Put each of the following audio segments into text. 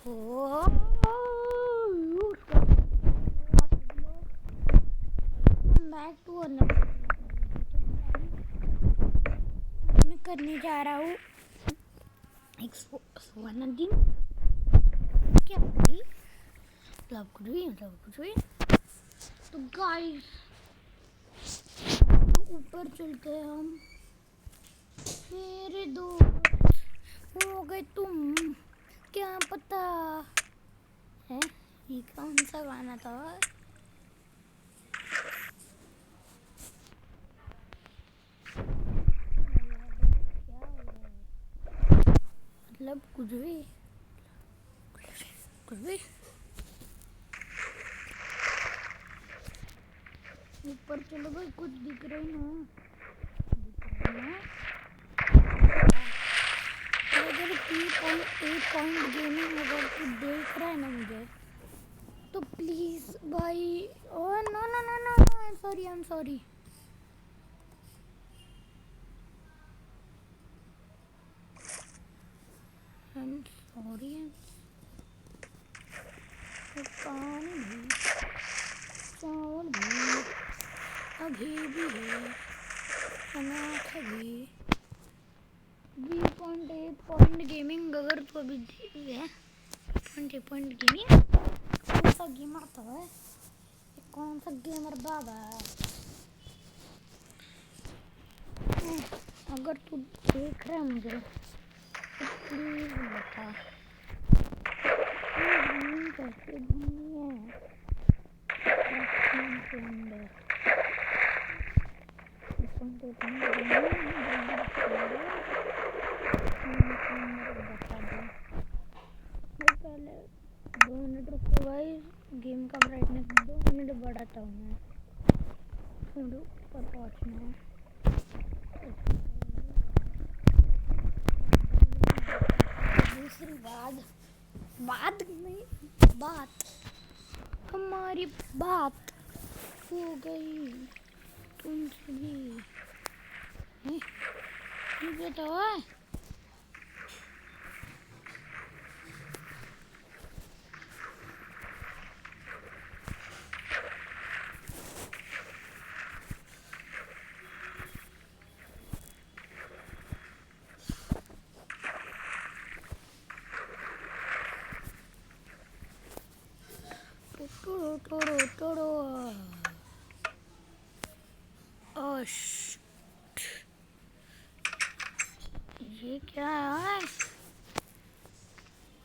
Back to मैं करने जा रहा हूँ एक सोना दिन क्या भाई मतलब कुछ भी तो गाइस ऊपर चलते हैं हम। मेरे दोस्त हो गए तुम क्या पता है ये कौन सा गाना था। मतलब कुछ भी ऊपर चलो भाई कुछ दिख रही ना अगर 3.8 गेमिंग अगर तू देख रहा है ना मुझे तो प्लीज भाई oh no no no no I am sorry पानी भी चावल भी अभी भी है अनाथ भी 3.8 गेमिंग अगर तो अभी है 20 गेमिंग कौन सा गेमर था है कौन सा गेमर बाबा अगर तू देख रहा है मुझे तो प्लीज बता कैसे घूमनी है पहले 2 मिनट रुको भाई गेम का ब्राइटनेस 2 मिनट बढ़ाता हूँ मैं थोड़ा ऊपर पहुँचना है दूसरी बात हमारी बात हो गई तुमसे भी मुझे तो है टोड़ो ये क्या है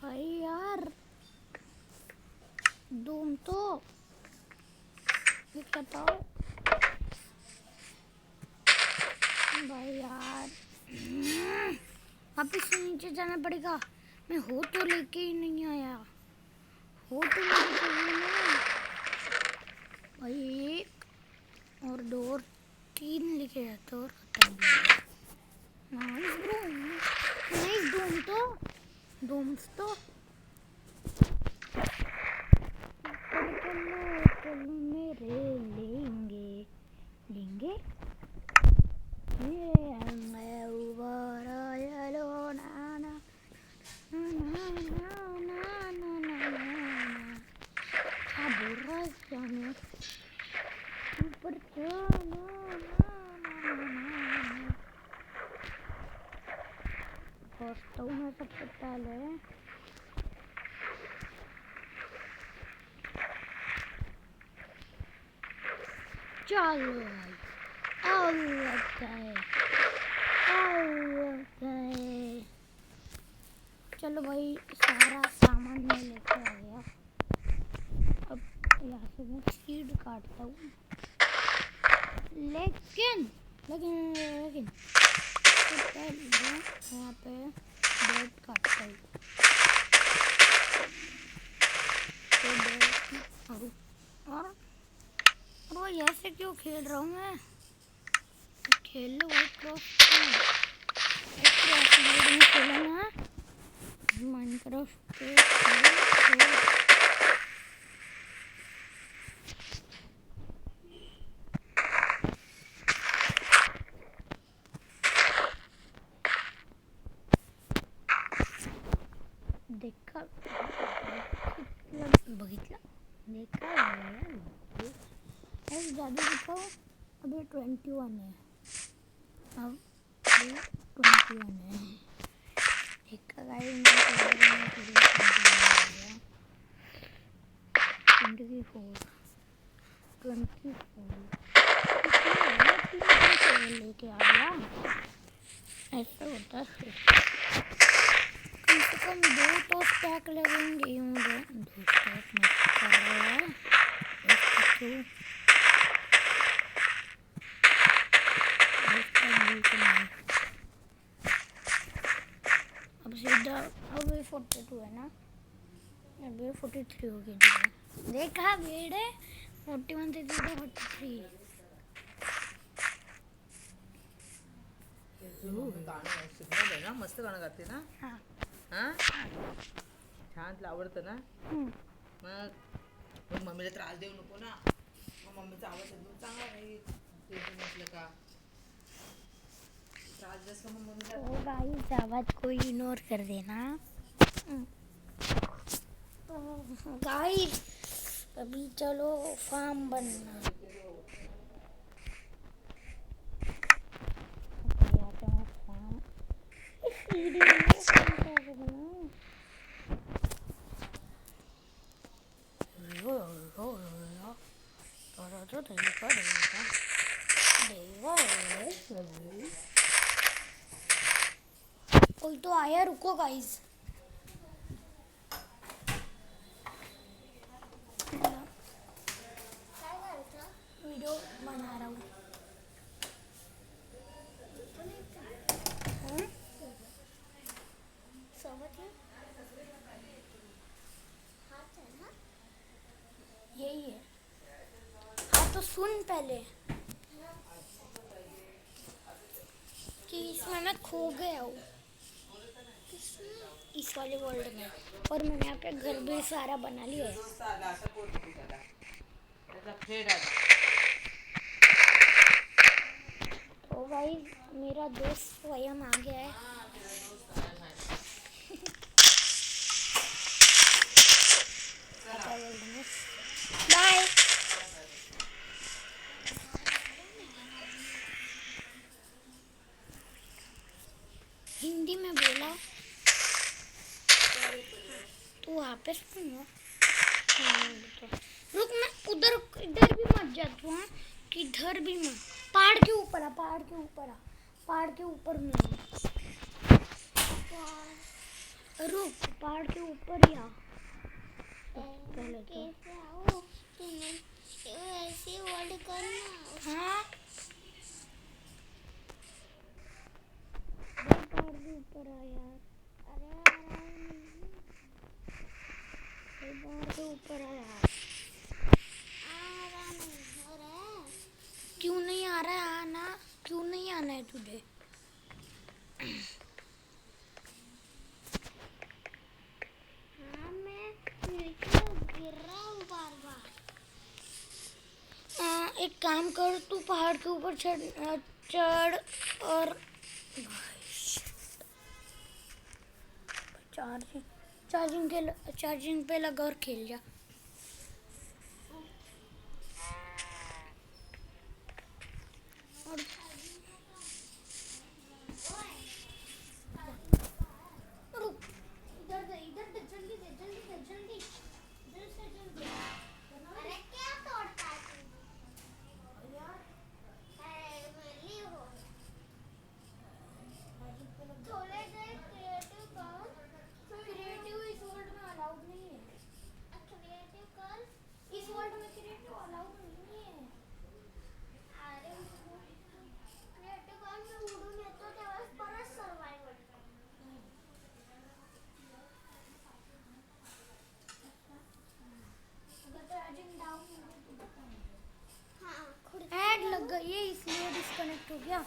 भाई यार तुम तो बताओ भाई यार वापिस से नीचे जाना पड़ेगा मैं हो तो लेके ही नहीं आया हो तो मुझे चाहिए ना भाई 1 और 2 और 3 लेके जाते और खत्म नाइस डोम्स तो चलो मेरे लेंगे ये मैं उबारा येलो नाना क्या बोल रहा है क्या मैं ऊपर चलो पहुँचता हूँ मैं सबसे पहले चलो चलो भाई सारा सामान मैं लेके आ गया अब यहाँ से मैं सीड काटता हूँ लेकिन यहाँ पे ब्रेड काटता हूँ और वो ऐसे क्यों खेल रहा हूँ मैं खेल लो भाई खेला ना माइनक्राफ्ट देखा बघितलं देखा यार जादू दिखाओ अभी 21 है अब 21 है एक गाइस 24 लेके आ गया ऐसा होता है फिर कम से कम 2 तो स्टैक लगेंगे ही मुझे 2 स्टैक मत कर रहा है अब सीधा अब ये 42 है ना अब ये 43 हो गई देखा बेड़े 41 से सीधा 43 गाणं ना मस्त गाणं गाते ना हाँ हां छान तुला आवडतं ना मग मम्मीला त्रास देऊ नको ना मग मम्मीचा आवाज एकदम चांगला नाही ते म्हटलं का त्रास देस का मग मम्मीला तो गाइस आवाज को इग्नोर कर देना गाइस अभी चलो फार्म बनना कोई तो आया रुको गाइस वीडियो बना रहा हूँ यही है हाँ तो सुन पहले कि इसमें मैं खो गया हूँ इस वाले वर्ल्ड में और मैंने यहाँ पे घर भी सारा बना लिया है तो भाई मेरा दोस्त स्वयं आ गया है बाय हिंदी में बोला तो वहाँ पे सुनो रुक मैं उधर इधर भी मत जा तू हाँ किधर भी मत पहाड़ के ऊपर आ पहाड़ के ऊपर आ पहाड़ के ऊपर में रुक पहाड़ के ऊपर ही आ पहले तो ऐसे वर्ड करना हाँ पहाड़ के ऊपर आ यार पहाड़ के ऊपर आ यार क्यों नहीं आ रहा है आना क्यों नहीं आना है तुझे एक काम कर तू पहाड़ के ऊपर चढ़ और चार्जिंग पे लगा और खेल जा और रुक इधर दे जल्दी जल्दी अरे क्या तोड़ता है यार थोड़े देर क्रिएटिव इस वर्ल्ड में अलाउड नहीं है क्रिएटिव कर इस वर्ल्ड में क्रिएटिव अलाउड नहीं है अरे क्रिएटिव कर में उडून येतो तेव्हा परत सर्वायवल ऐड लग गई है इसलिए डिस्कनेक्ट हो गया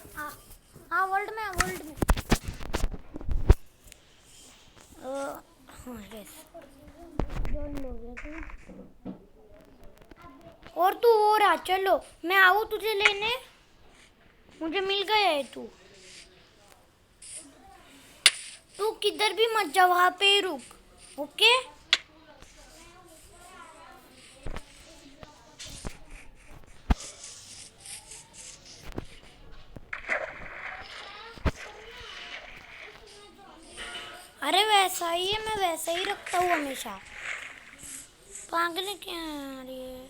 हाँ वर्ल्ड में हाँ यस जॉइन हो गया तू और तू हो रहा चलो मैं आऊँ तुझे लेने मुझे मिल गया है तू किधर भी मत जा वहाँ पे ही रुक ओके चाहिए मैं वैसा ही रखता हूँ हमेशा। पागल क्या आ रही है?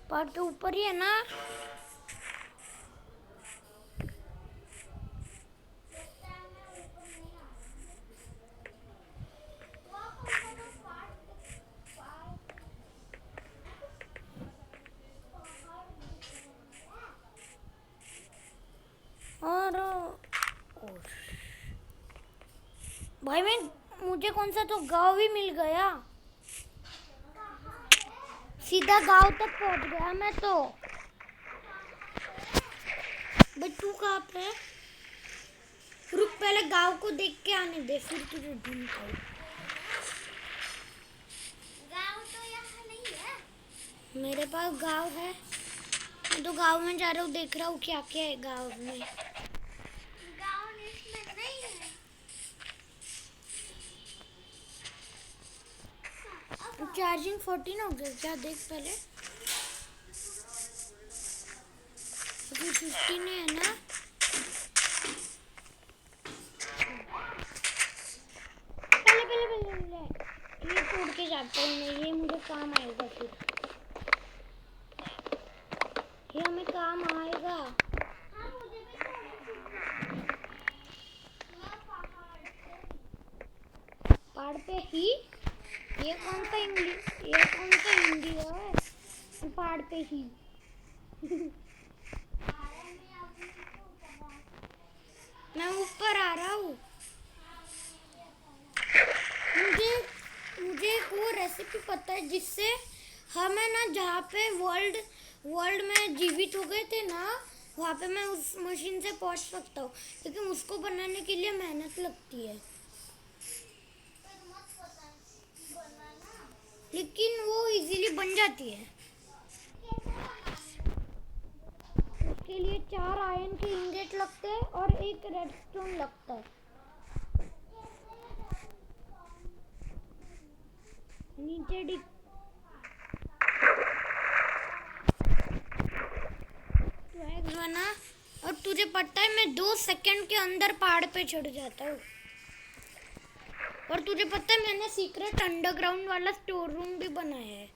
पहाड़ के ऊपर ही है ना? और भाई मुझे कौन सा तो गांव भी मिल गया। सीधा गांव तक पहुंच गया मैं तो। भाई तू कहाँ पे? रुक पहले गांव को देख के आने दे फिर तुझे ढूंढता हूँ। गाँव तो यहाँ नहीं है। मेरे पास गांव है। मैं तो गांव में जा रहा हूँ, देख रहा हूँ क्या क्या है गांव में। गाँव इसमें नहीं है। चार्जिंग 14 हो गया क्या? देख पहले। अभी 15 है ना? पहले ये तोड़ के जाता हूँ मैं, ये मुझे काम आएगा फिर। ये हमें काम आएगा। हाँ मुझे भी थोड़ी सी मैं पहाड़ पे ही? ये कौन सा हिंदी है? पहाड़ पे ही। मैं ऊपर आ रहा हूँ। मुझे एक वो रेसिपी पता है जिससे हमें ना, जहाँ पे वर्ल्ड में जीवित हो गए थे ना, वहाँ पे मैं उस मशीन से पहुँच सकता हूँ। लेकिन उसको बनाने के लिए मेहनत लगती है। लेकिन वो इजीली बन जाती है। उसके लिए 4 आयरन के इंगेट लगते हैं और 1 रेडस्टोन लगता है। नीचे बना। और तुझे पता है मैं 2 सेकंड के अंदर पहाड़ पे चढ़ जाता हूँ। और तुझे पता है मैंने सीक्रेट अंडरग्राउंड वाला स्टोर रूम भी बनाया है।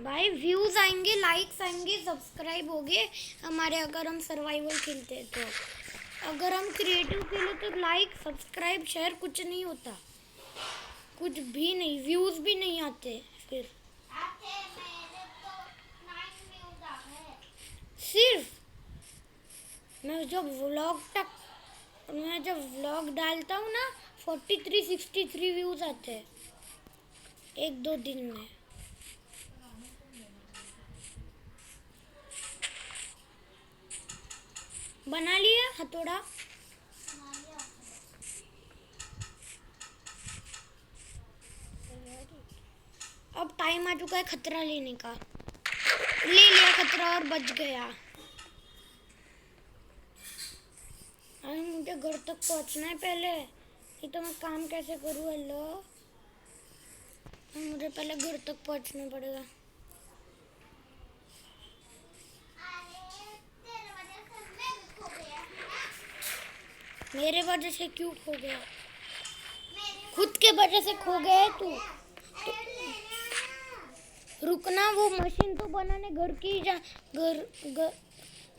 भाई व्यूज आएंगे, लाइक्स आएंगे, सब्सक्राइब होंगे हमारे, अगर हम सर्वाइवल खेलते हैं तो। अगर हम क्रिएटिव खेले तो लाइक सब्सक्राइब शेयर कुछ नहीं होता, कुछ भी नहीं, व्यूज भी नहीं आते फिर। सिर्फ मैं जब व्लॉग डालता हूँ ना 43-63 व्यूज आते हैं 1-2 दिन में। बना लिया हथौड़ा? अब टाइम आ चुका है खतरा लेने का। ले लिया खतरा और बच गया। अरे मुझे घर तक पहुंचना है पहले, नहीं तो मैं काम कैसे करूँ? हेलो, मुझे पहले घर तक पहुंचना पड़ेगा। मेरे वजह से क्यों खो गया? खुद के वजह से खो गया है तू। रुकना, वो मशीन तो बनाने घर की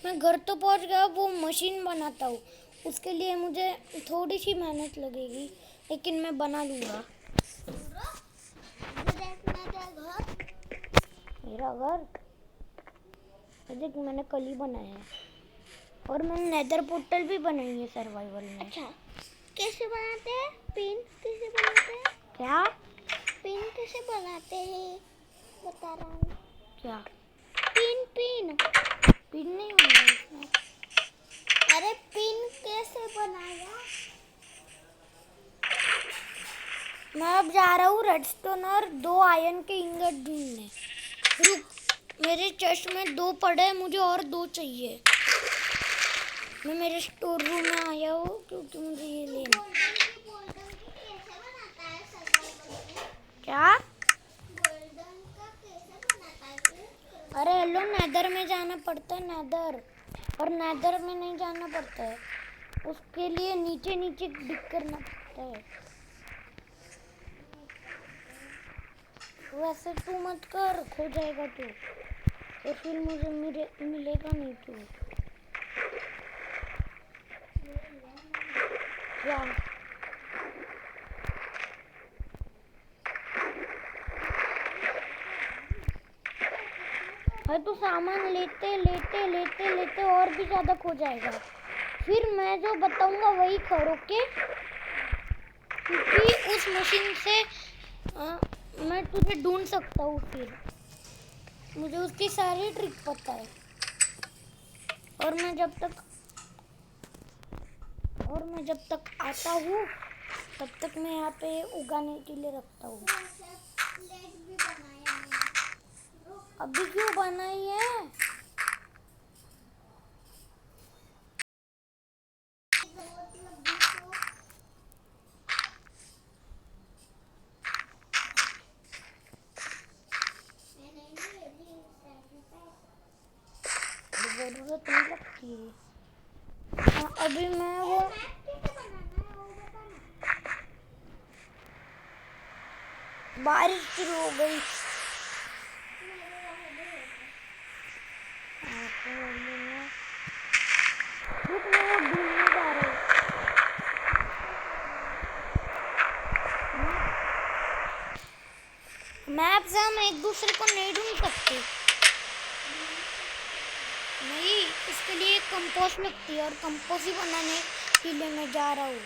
मैं घर तो पहुंच गया, वो मशीन बनाता हूँ। उसके लिए मुझे थोड़ी सी मेहनत लगेगी, लेकिन मैं बना लूँगा। मेरा घर देख, मैंने कल ही बनाया है। और मैंने नेदर पोर्टल भी बनाई है सर्वाइवल में। अच्छा, कैसे बनाते हैं? पिन कैसे बनाते हैं? क्या पिन कैसे बनाते हैं बता रहा हूँ। क्या पिन नहीं बनाया इसमें। अरे पिन कैसे बनाया? मैं अब जा रहा हूँ रेडस्टोन और 2 आयरन के इंगट ढूंढने। रुक, मेरे चेस्ट में 2 पड़े हैं, मुझे और 2 चाहिए। मैं मेरे स्टोर रूम में आया हूँ क्योंकि मुझे ये लेना। क्या? गोल्डन का कैसे बनाता है? अरे हेलो, नेदर में जाना पड़ता है, नेदर। और नेदर में नहीं जाना पड़ता है, उसके लिए नीचे नीचे डिग करना पड़ता है। वैसे तू मत कर, खो जाएगा तू, तो फिर मुझे मिलेगा नहीं तू। क्या है, तू सामान लेते लेते लेते लेते और भी ज्यादा खो जाएगा। फिर मैं जो बताऊंगा वही करो, ओके? क्योंकि उस मशीन से मैं तुझे ढूंढ सकता हूँ, फिर मुझे उसकी सारी ट्रिक पता है। और मैं जब तक आता हूँ तब तक मैं यहाँ पे उगाने के लिए रखता हूँ। प्लेट भी बनाया मैंने। अभी क्यों बनाई है? जरूरत नहीं लगती है। हाँ, अभी मैं वो बारिश शुरू हो गई। हाँ, तो अभी रुक, मैं वो ढूंढने जा रही हूँ। मैप से हम एक दूसरे को नहीं ढूंढ सकते। नहीं, इसके लिए कंपोस्ट लगती है और कंपोस्ट ही बनाने के लिए मैं जा रहा हूँ।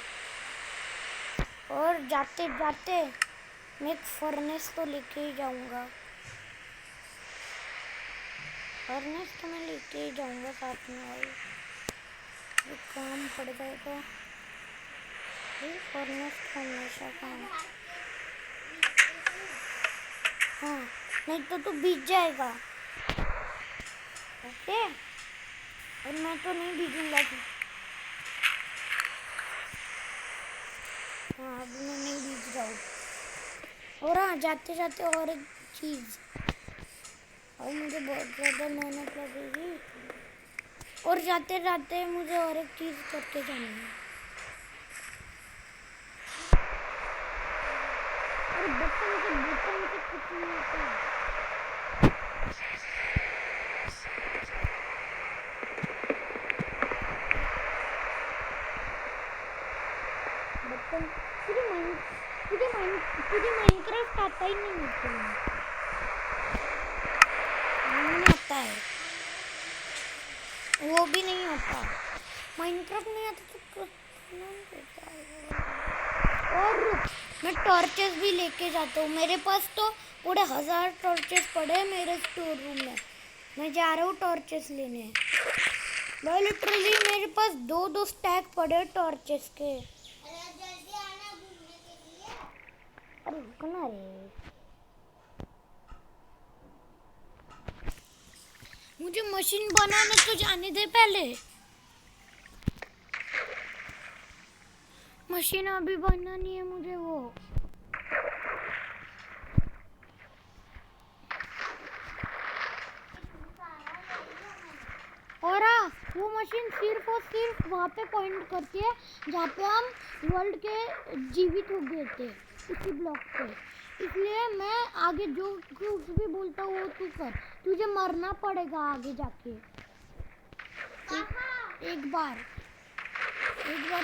और जाते जाते मैं एक फर्नेस तो लेके ही जाऊंगा। फर्नेस तो मैं लेके ही जाऊंगा साथ में, और ये काम पड़ जाएगा। ये फर्नेस तो हमेशा काम। हाँ, नहीं तो तू भीग जाएगा, ओके? और मैं तो नहीं भीगूंगा तू। हाँ, अभी मैं नहीं भीग रहा हूँ। और हाँ, जाते जाते और एक चीज़, और मुझे बहुत ज़्यादा मेहनत लगेगी, और जाते जाते मुझे और एक चीज़ करके जानी है। और बटन से कुछ नहीं होता। बटन तुझे माइनक्राफ्ट आता ही नहीं मुझे। नहीं आता है, वो भी नहीं आता। माइनक्राफ्ट नहीं आता तो और रुक, मैं टॉर्चेस भी लेके जाता हूँ। मेरे पास तो पूरे 1000 टॉर्चेस पड़े हैं मेरे स्टोर रूम में। मैं जा रहा हूँ टॉर्चेस लेने। भाई लिटरली मेरे पास 2-2 स्टैक पड़े हैं टॉर्चेस के। जल्दी आना घूमने के लिए। अरे रुकना रे, मुझे मशीन बनाने तो जाने दे पहले। मशीन अभी बनानी है मुझे वो। और हाँ, वो मशीन सिर्फ और सिर्फ वहाँ पे पॉइंट करती है जहाँ पे हम वर्ल्ड के जीवित हो गए थे, उसी ब्लॉक पे। इसलिए मैं आगे जो कुछ भी बोलता हूँ वो तू कर। तुझे मरना पड़ेगा आगे जाके। एक बार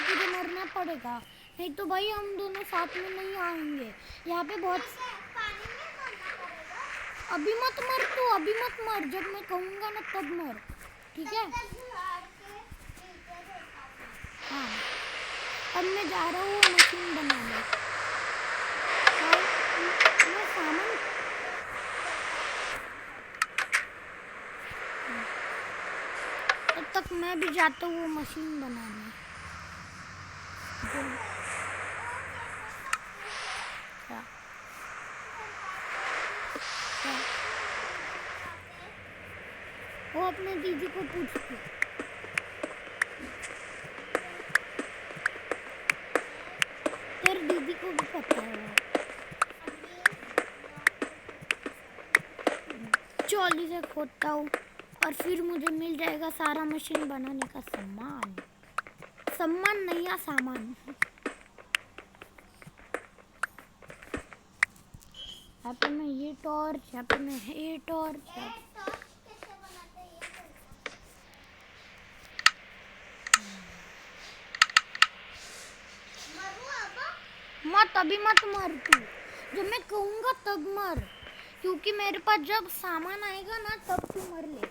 तुझे मरना पड़ेगा, नहीं तो भाई हम दोनों साथ में नहीं आएंगे। यहाँ पे बहुत पानी में मरना पड़ेगा। अभी मत मर तू, अभी मत मर, जब मैं कहूँगा ना तब मर, ठीक है? हाँ, अब मैं जा रहा हूँ मशीन बनाने। मैं सामान तब तक मैं भी जाता हूँ वो मशीन बनाने। क्या क्या वो अपने दीदी को पूछती। तेरी दीदी को भी पता है वो। जल्दी से खोदता हूँ और फिर मुझे मिल जाएगा सारा मशीन बनाने का सामान। सामान नहीं या सामान। यहाँ पे मैं ये टॉर्च, यहाँ पे मैं ये टॉर्च। कैसे बनाते हैं ये बोलना। मरू अब मत अभी मत मर तू, जब मैं कहूँगा तब मर, क्योंकि मेरे पास जब सामान आएगा ना तब तू मर ले,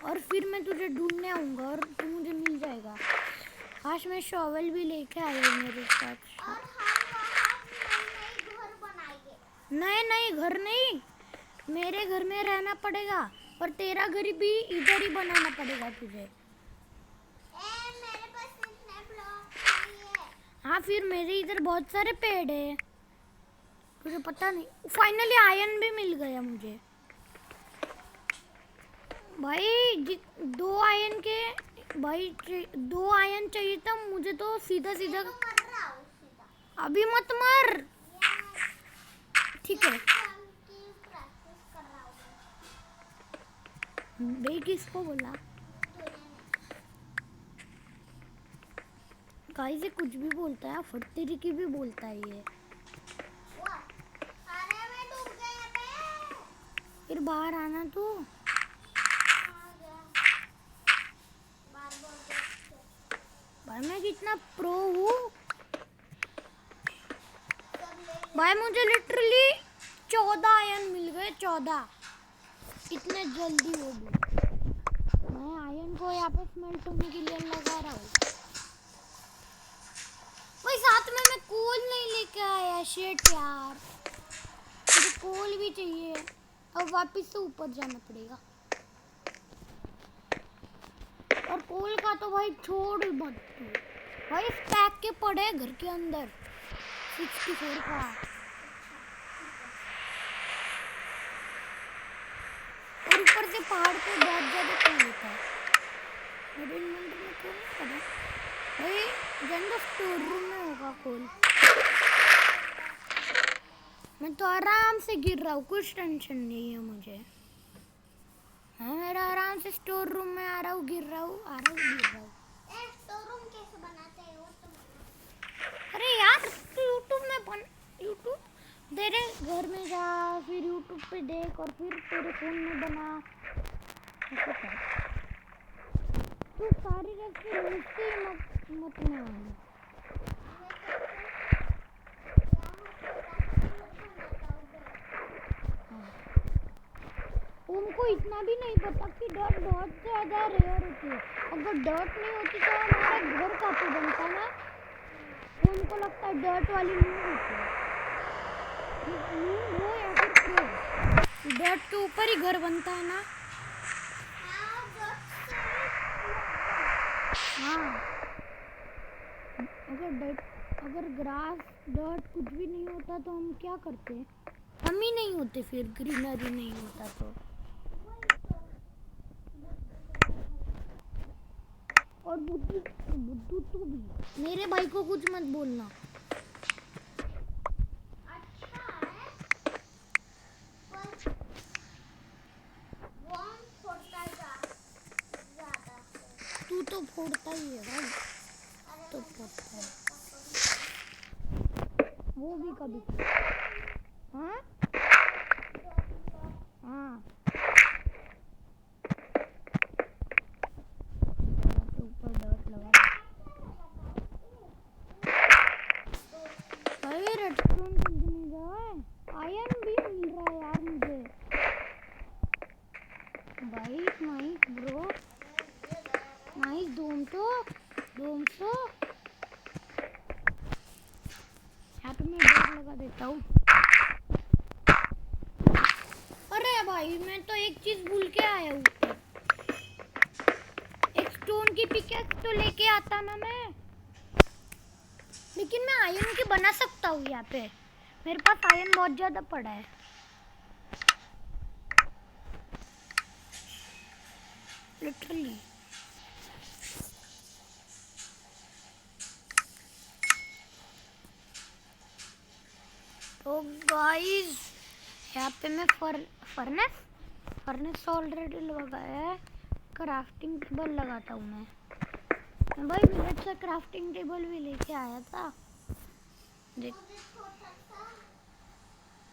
और फिर मैं तुझे ढूंढने आऊँगा और तू मुझे मिल जाएगा। काश मैं शॉवल भी लेके आया मेरे साथ। और हम वहाँ नई घर बनाएंगे। नए नए घर नहीं, मेरे घर में रहना पड़ेगा, पर तेरा घर भी इधर ही बनाना पड़ेगा तुझे। मेरे पास इतने ब्लॉक नहीं है। हाँ, फिर मेरे इधर बहुत सारे पेड़ है, तुझे पता नहीं। फाइनली आयरन भी मिल गया मुझे भाई। दो आयरन के भाई, 2 आयरन चाहिए था मुझे, तो सीधा सीधा। तो मर रहा हूँ सीधा। अभी मत मर, ठीक है। की प्रैक्टिस कर रहा हूँ। बे किसको बोला? गाइस ये कुछ भी बोलता है, फटतेरी की भी बोलता है ये। अरे मैं डूब गया यहाँ पे। फिर बाहर आना तू। आ गया। बार बोल दे। भाई मैं कितना प्रो हूँ सब ले भाई, मुझे लिटरली 14 आयरन मिल गए, 14 इतने जल्दी। वो भी मैं आयरन को यहाँ पे स्मेल्ट होने के लिए लगा रहा हूँ भाई। साथ में मैं कोल नहीं लेके आया, शेट यार, मुझे कोल भी चाहिए। अब वापस से ऊपर जाना पड़ेगा, और कोल का तो भाई छोड़ मत तू भाई, पैक के पड़े घर के अंदर 64 का। और ऊपर से पहाड़ पे बहुत ज्यादा कोल होता है। मेरे इन्वेंटर में कोल नहीं पड़ा भाई, जनरल स्टोर रूम में होगा कोल। मैं तो आराम से गिर रहा हूँ, कुछ टेंशन नहीं है मुझे। मैं मेरा आराम से स्टोर रूम में आ रहा हूँ, गिर रहा हूँ, आ रहा हूँ, गिर रहा हूँ। स्टोर रूम कैसे बनाते हैं वो तो बता। अरे यार, यूट्यूब तेरे घर में जा, फिर यूट्यूब पे देख, और फिर तेरे फोन में बना, ऐसे कर। तू सारी रेसिपी मुझसे ही मत में आना। उनको इतना भी नहीं पता कि डॉट बहुत ज़्यादा रेयर होती है। अगर डॉट नहीं होती तो हमारा घर काफी बनता ना, तो उनको लगता है डॉट वाली मूव होती है। वो या फिर प्रो डॉट के ऊपर ही घर बनता है ना। हाँ, अगर ग्रास डॉट कुछ भी नहीं होता तो हम क्या करते? हम ही नहीं होते, फिर ग्रीनरी नहीं होता तो। और बुद्धू तू भी मेरे भाई को कुछ मत बोलना। अच्छा है पर वो हम फोड़ता ज़्यादा है। तू तो फोड़ता ही है भाई, अरे तो फोड़ता है वो भी कभी कभी। हाँ हाँ, ऊपर डॉट लगा भाई। रेडस्टोन कंपनी का आयरन भी मिल रहा है यार मुझे भाई। Nice bro, nice. डोम तो यहाँ पे मैं डॉट लगा देता हूँ। अरे भाई मैं तो एक चीज भूल के आया हूँ, एक स्टोन की पिकेक्स तो लेके आता ना मैं, लेकिन मैं आयरन की बना सकता हूँ। यहाँ पे मेरे पास आयरन बहुत ज्यादा पड़ा है। लिटरली तो गाइस, यहाँ पे मैं फर्नेस फर्नेस ऑलरेडी लगाया है, क्राफ्टिंग टेबल लगाता हूँ मैं भाई विलेज से क्राफ्टिंग टेबल भी लेके आया था। देख मुझे छोटा सा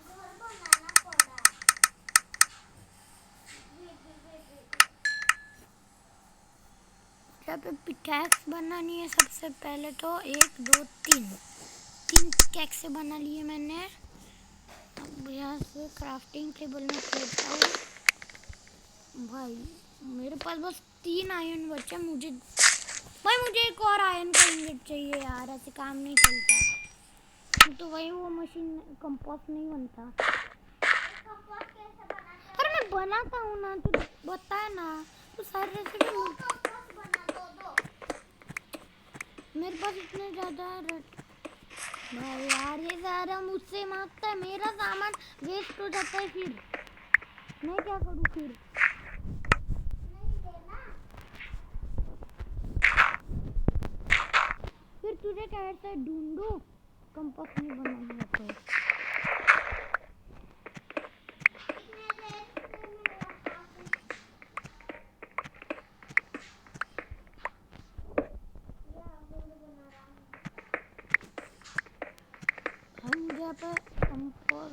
घर बनाना पड़ा। जब पिकैक्स बनानी है सबसे पहले तो 1 2 3 पिकैक्स बना लिए मैंने। अब यहाँ से क्राफ्टिंग टेबल में खेलता हूँ भाई। मेरे पास बस 3 आयरन बचे। मुझे एक और आयरन का इंगेट चाहिए यार, ऐसे काम नहीं चलता। तो भाई वो मशीन कंपोस्ट नहीं बनता। कंपोस्ट कैसे बनाते अरे मैं बनाता हूँ ना, तो बता ना। तो सारी रेसिपी हो? कंपोस्ट बना दो। मेरे पास इतने ज़्यादा भाई यार, ये सारा मुझसे मांगता है। मेरा सामान वेस्ट हो जाता है, फिर मैं क्या करूँ फिर? नहीं देना। फिर तुझे कैसे ढूंढूं? कंपास नहीं बनाऊंगा तो। इतने देर से मेरा हाथ या रोड बना रहा हूँ। हम जहाँ पे कंपास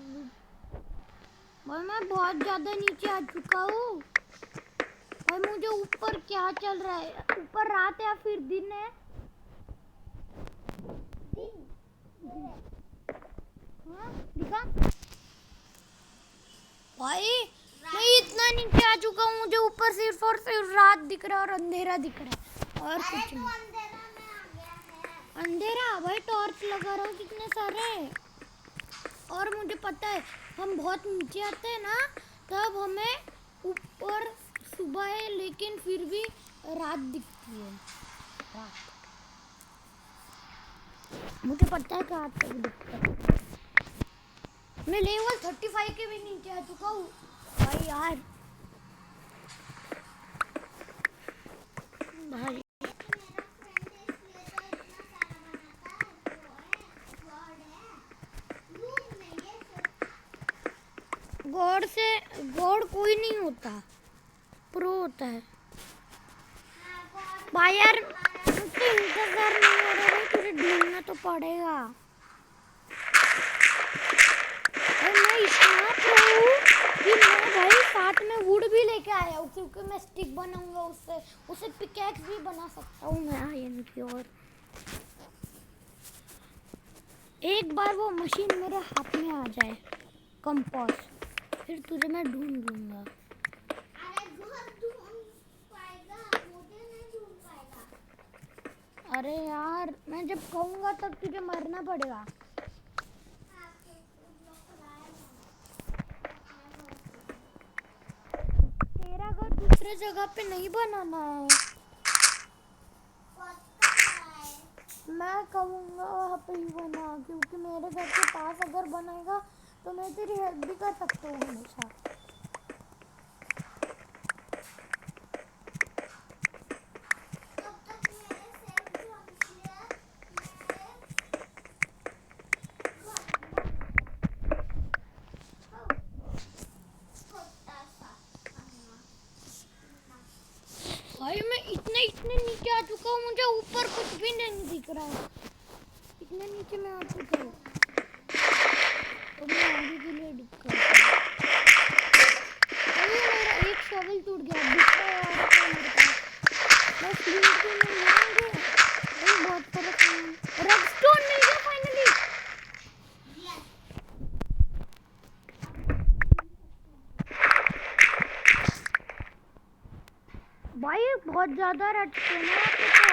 भाई मैं बहुत ज़्यादा नीचे आ चुका हूँ भाई। मुझे ऊपर क्या चल रहा है? ऊपर रात है या फिर दिन है? हाँ दिखा भाई। मैं इतना नीचे आ चुका हूँ, मुझे ऊपर सिर्फ और सिर्फ रात दिख रहा है और अंधेरा दिख रहा है और अरे कुछ तू नहीं। अंधेरा में आ गया है। अंधेरा भाई, टॉर्च लगा रहा हूँ कितने सारे। और मुझे पता है हम बहुत नीचे आते हैं ना, तब हमें ऊपर सुबह है लेकिन फिर भी रात दिखती है। रात मुझे पता है कि रात तक दिखता है। मैं लेवल 35 के भी नीचे आ चुका हूँ भाई यार। भाई मेरा फ्रेंड है इसलिए तो इतना सारा बनाता है। वो है गॉड है। लूप नहीं है सिर्फ। गॉड कोई नहीं होता, प्रो होता है हाँ गॉड भाई यार। मुझसे इंतजार नहीं हो रहा भाई, तुझे ढूंढना तो पड़ेगा भाई। मैं इतना प्रो हूँ कि मैं भाई साथ में वुड भी लेके आया हूँ, क्योंकि मैं स्टिक बनाऊंगा उससे पिकैक्स भी बना सकता हूँ मैं आयरन की। और एक बार वो मशीन मेरे हाथ में आ जाए कंपास, फिर तुझे मैं ढूंढ लूंगा। अरे घर ढूंढ पाएगा, मुझे नहीं ढूंढ पाएगा। अरे यार मैं जब कहूँगा तब तुझे मरना पड़ेगा। आपके ब्लॉक लाया तेरा घर दूसरे जगह पे नहीं बनाना है। पता है। मैं कहूँगा वहाँ पे ही बना, क्योंकि मेरे घर के पास अगर बनाएगा तो मैं तेरी हेल्प भी कर सकता हूँ हमेशा। तब तक मेरे सेफ जोन से मेरे छोटा सा खाना। भाई मैं इतने नीचे आ चुका हूँ, मुझे ऊपर कुछ भी नहीं दिख रहा है। इतने नीचे मैं आ चुका हूँ, तो मैं आगे के लिए दिक्कत है। अरे मेरा एक शॉवल टूट गया, दूसरा और क्या मेरे पास। मैं फ्लिंट भी नहीं लाऊंगा भाई, बहुत सारा सामान। रेडस्टोन मिल गया फाइनली। यस। भाई बहुत ज्यादा रेडस्टोन है यहाँ पे तो,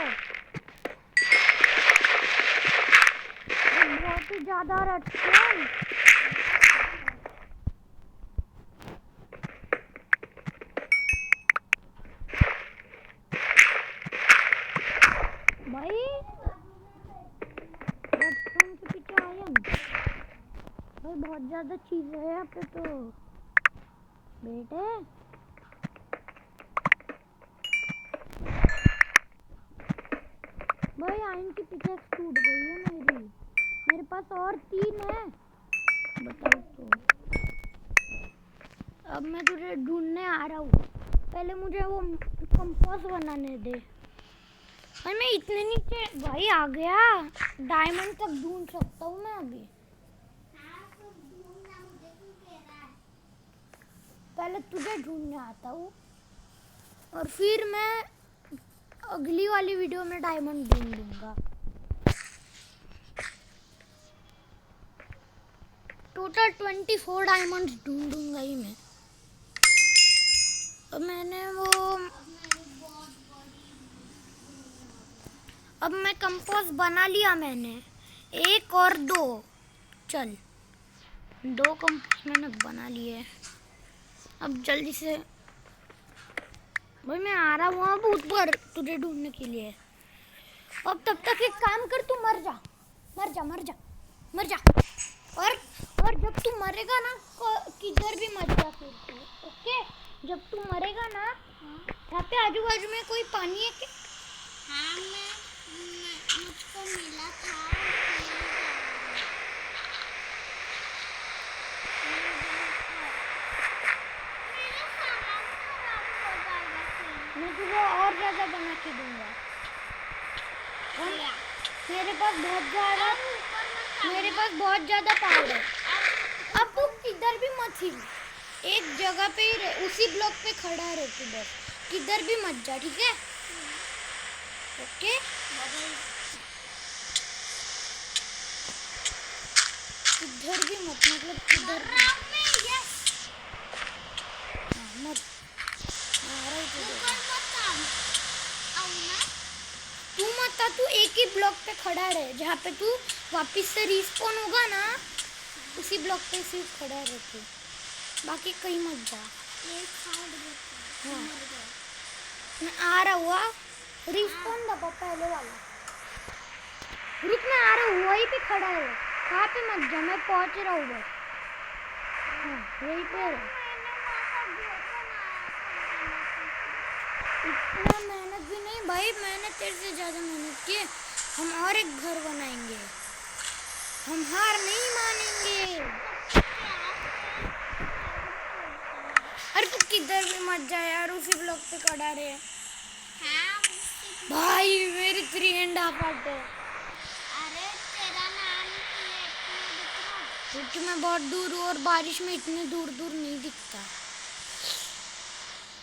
बहुत ही ज्यादा रेडस्टोन। भाई रेडस्टोन के पीछे आयन भाई, बहुत ज्यादा चीजें है यहाँ पे तो बेटे। भाई आयन की पिकैक्स टूट गई है मेरी। मेरे पास और 3 है, बताओ तो। अब मैं तुझे ढूंढने आ रहा हूँ। पहले मुझे वो कंपास बनाने दे। भाई मैं इतने नीचे भाई आ गया, डायमंड तक ढूंढ सकता हूँ मैं अभी। हाँ तो ढूंढना, मुझे क्यों कह रहा है? पहले तुझे ढूंढने आता हूँ और फिर मैं अगली वाली वीडियो में डायमंड ढूंढ लूंगा। टोटल 24 डायमंड्स ढूंढूंगा ही मैं। अब मैंने वो अब मैं कंपोस्ट बना लिया मैंने, 1 और 2। चल 2 कंपोस्ट मैंने बना लिए। अब जल्दी से भाई मैं आ रहा हूँ अब ऊपर तुझे ढूंढने के लिए। अब तब तक एक काम कर, तू मर जा मर जा मर जा मर जा। और जब तू मरेगा ना किधर भी मत जा फिर तू, ओके? जब तू मरेगा ना यहाँ पे आजू बाजू में कोई पानी है क्या? हाँ मुझको मिला था। मेरा सामान खराब हो जाएगा फिर। मैं तुझे और ज़्यादा बना के दूंगा। मेरे पास बहुत ज़्यादा पावर है। अब तू किधर भी मत हिल, एक जगह पे ही रह, उसी ब्लॉक पे खड़ा रह तू बस, किधर भी मत जा, ठीक है? ओके? किधर भी मत, मतलब किधर भी हाँ, मत आ रहा है तू मत आ, तू एक ही ब्लॉक पे खड़ा रहे, जहाँ पे तू वापस से रिस्पॉन होगा ना उसी ब्लॉक पे सिर्फ खड़ा रहे तू, बाकी कहीं मत जा। हाँ मैं आ रहा हुआ, रिस्पॉन दबा पहले वाला। रुक मैं आ रहा हूँ, वहीं पे खड़ा है, कहाँ पे मत जा, मैं पहुँच रहा हूँ बस। हाँ वहीं पे इतना मेहनत भी नहीं भाई, मैंने तेरे से ज़्यादा मेहनत की है। हम और एक घर बनाएंगे, हम हार नहीं मानेंगे। अरे तू किधर भी मत जा यार, उसी ब्लॉक पे खड़ा रहे। भाई मेरी 3.5 हार्ट है। अरे तेरा नाम क्योंकि मैं बहुत दूर हूँ और बारिश में इतने दूर दूर नहीं दिखता।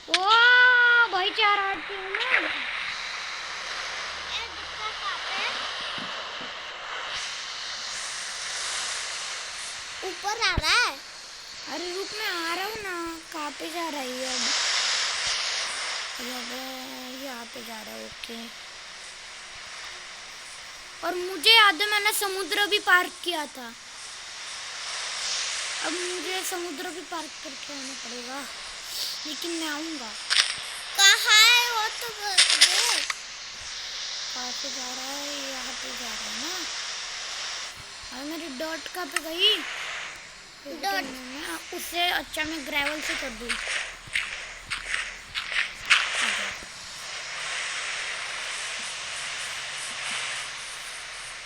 वाह भाई 4 हार्ट की हूँ मैं। ऊपर आ रहा है। अरे रुक मैं आ रहा हूँ ना, कहाँ पे जा रही है अब यहाँ पे जा रहा है, ओके। और मुझे याद है मैंने समुद्र भी पार किया था, अब मुझे समुद्र भी पार करके आना पड़ेगा, लेकिन मैं आऊँगा। कहाँ है वो तो देख। कहाँ पे जा रहा है, यहाँ पे जा रहा है ना। और मेरी डॉट कहाँ पे गई? डॉट उससे अच्छा मैं ग्रेवल से कर दूँ।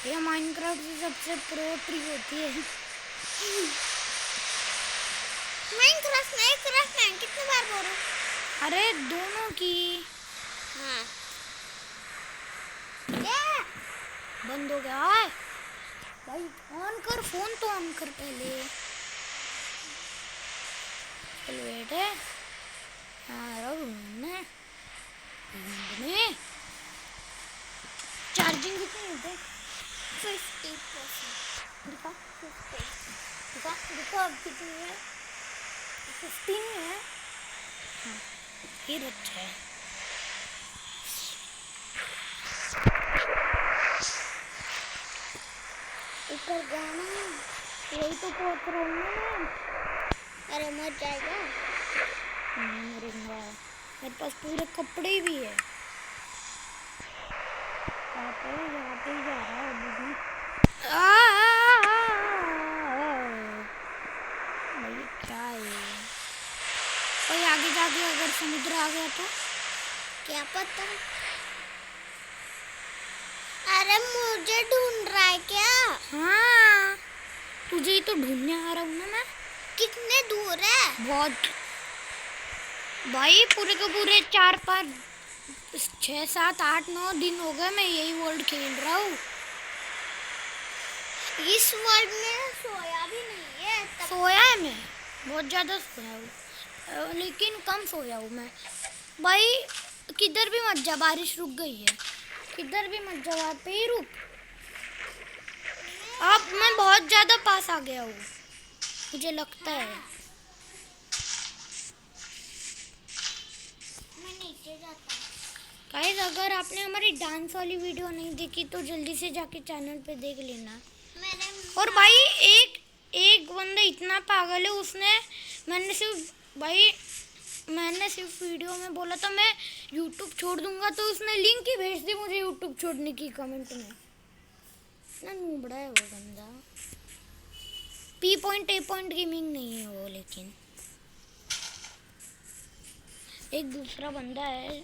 ये माइनक्राफ्ट की सबसे प्रो ट्री होती है। माइनक्राफ्ट नहीं, क्राफ्ट नहीं, कितनी बार बोलूं? अरे दोनों की। हाँ बंद हो गया है भाई, ऑन कर फोन तो ऑन कर पहले। चल वेट है, चार्जिंग कितनी होते? 50%। दिखा दिखा अब कितनी है? 15 है। हाँ फिर अच्छा है। ऊपर जाना, यही तो पहुंच रहा हूँ मैं। अरे मर जाएगा। नहीं मरूंगा, मेरे पास पूरे कपड़े भी है। यहाँ पे ही जा रहा है अभी भी। भाई क्या है? और आगे जाके अगर समुद्र आ गया तो क्या पता। अरे मुझे ढूंढ रहा है क्या? हाँ तुझे ही तो ढूंढने आ रहा हूँ ना मैं। कितने दूर है? बहुत भाई पूरे के पूरे 4 5 6 7 8 9 दिन हो गए मैं यही वर्ल्ड खेल रहा हूँ। इस वर्ल्ड में सोया भी नहीं है तब। सोया है मैं, बहुत ज़्यादा सोया हूँ, लेकिन कम सोया हूँ मैं। भाई किधर भी मत जा, बारिश रुक गई है, किधर भी मत जा, वहाँ पे ही रुक। अब मैं बहुत ज़्यादा पास आ गया हूँ मुझे लगता है। मैं नीचे जाता हूँ। गाइस अगर आपने हमारी डांस वाली वीडियो नहीं देखी तो जल्दी से जाके चैनल पे देख लेना। मैंने और भाई एक बंदा इतना पागल है, उसने मैंने सिर्फ वीडियो में बोला था मैं यूट्यूब छोड़ दूंगा, तो उसने लिंक ही भेज दी मुझे यूट्यूब छोड़ने की कमेंट में। इतना नूबड़ा है वो बंदा। P.A. गेमिंग नहीं है वो, लेकिन एक दूसरा बंदा है।